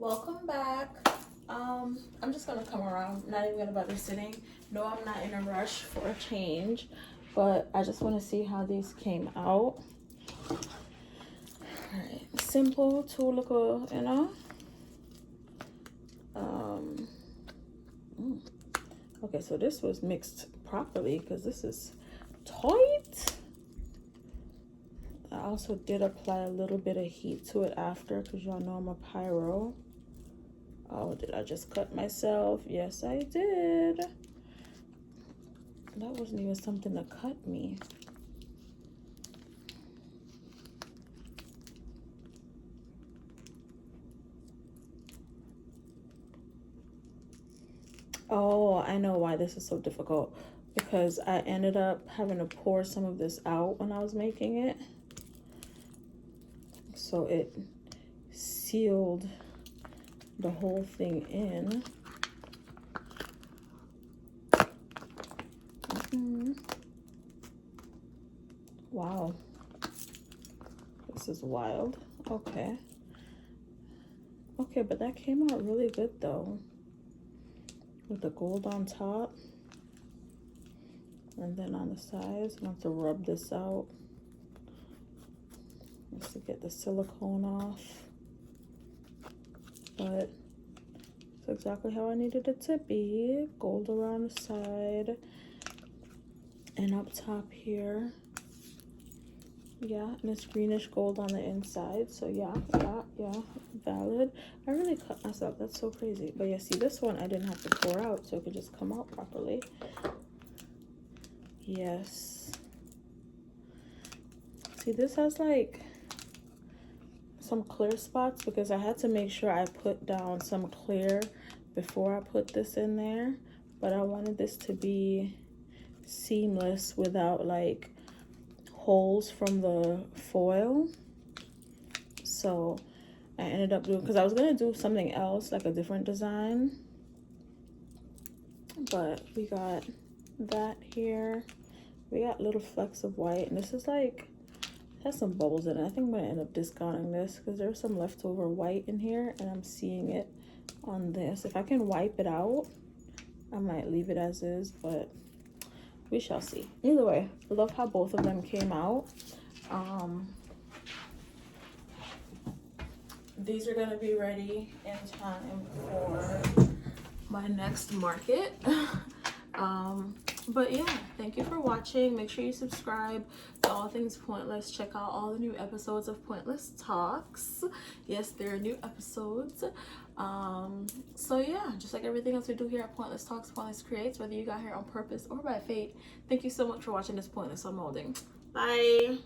Welcome back. I'm just gonna come around, not even gonna bother sitting. No, I'm not in a rush for a change, but I just want to see how these came out. Alright, simple to look, you know. Okay, so this was mixed properly because this is tight. I also did apply a little bit of heat to it after because y'all know I'm a pyro. Oh, did I just cut myself? Yes, I did. That wasn't even something to cut me. Oh, I know why this is so difficult. Because I ended up having to pour some of this out when I was making it. So it sealed the whole thing in. Wow. This is wild. Okay. Okay, but that came out really good though. With the gold on top. And then on the sides, I'm going to have to rub this out. Just to get the silicone off. But it's exactly how I needed it to be. Gold around the side. And up top here. Yeah, and it's greenish gold on the inside. So yeah, valid. I really cut myself. That's so crazy. But yeah, see, this one I didn't have to pour out, so it could just come out properly. Yes. See, this has like some clear spots because I had to make sure I put down some clear before I put this in there. But I wanted this to be seamless without like holes from the foil. So I ended up doing, because I was gonna do something else, like a different design, but we got that here. We got little flecks of white, and this is like, it has some bubbles in it. I think I'm gonna end up discounting this because there's some leftover white in here and I'm seeing it on this. If I can wipe it out, I might leave it as is, but we shall see. Either way, I love how both of them came out. These are gonna be ready in time for my next market. But yeah, thank you for watching. Make sure you subscribe to All Things Pointless. Check out all the new episodes of Pointless Talks. Yes, there are new episodes. So yeah, just like everything else we do here at Pointless Talks, Pointless Creates, whether you got here on purpose or by fate. Thank you so much for watching this Pointless Unmolding. Bye.